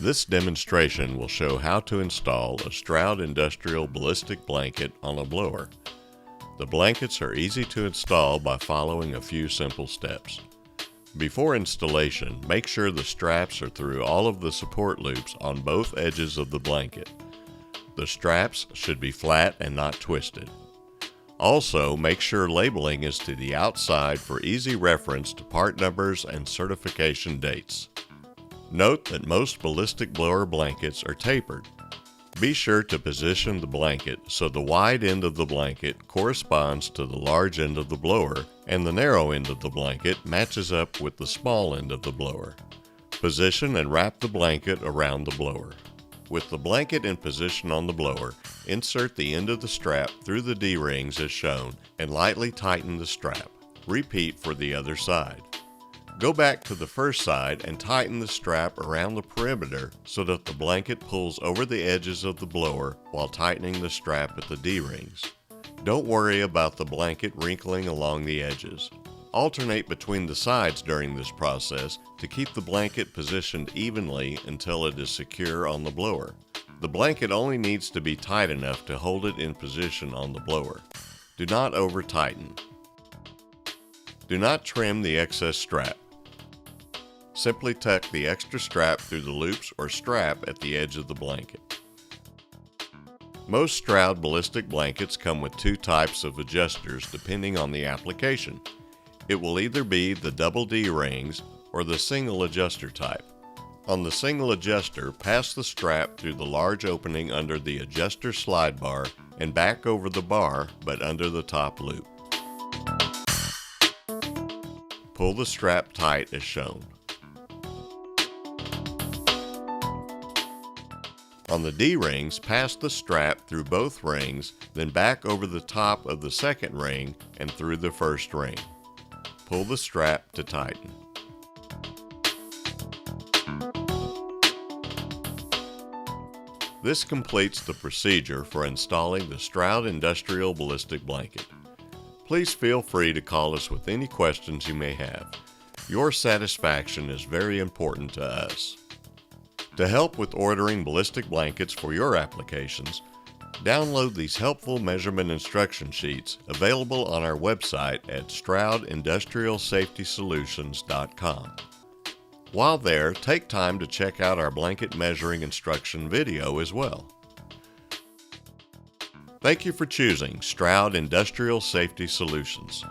This demonstration will show how to install a Stroud Industrial Ballistic blanket on a blower. The blankets are easy to install by following a few simple steps. Before installation, make sure the straps are through all of the support loops on both edges of the blanket. The straps should be flat and not twisted. Also, make sure labeling is to the outside for easy reference to part numbers and certification dates. Note that most ballistic blower blankets are tapered. Be sure to position the blanket so the wide end of the blanket corresponds to the large end of the blower and the narrow end of the blanket matches up with the small end of the blower. Position and wrap the blanket around the blower. With the blanket in position on the blower, insert the end of the strap through the D-rings as shown and lightly tighten the strap. Repeat for the other side. Go back to the first side and tighten the strap around the perimeter so that the blanket pulls over the edges of the blower while tightening the strap at the D-rings. Don't worry about the blanket wrinkling along the edges. Alternate between the sides during this process to keep the blanket positioned evenly until it is secure on the blower. The blanket only needs to be tight enough to hold it in position on the blower. Do not over-tighten. Do not trim the excess strap. Simply tuck the extra strap through the loops or strap at the edge of the blanket. Most Stroud ballistic blankets come with two types of adjusters depending on the application. It will either be the double D rings or the single adjuster type. On the single adjuster, pass the strap through the large opening under the adjuster slide bar and back over the bar but under the top loop. Pull the strap tight as shown. On the D-rings, pass the strap through both rings, then back over the top of the second ring and through the first ring. Pull the strap to tighten. This completes the procedure for installing the Stroud Industrial Ballistic Blanket. Please feel free to call us with any questions you may have. Your satisfaction is very important to us. To help with ordering ballistic blankets for your applications, download these helpful measurement instruction sheets available on our website at StroudIndustrialSafetySolutions.com. While there, take time to check out our blanket measuring instruction video as well. Thank you for choosing Stroud Industrial Safety Solutions.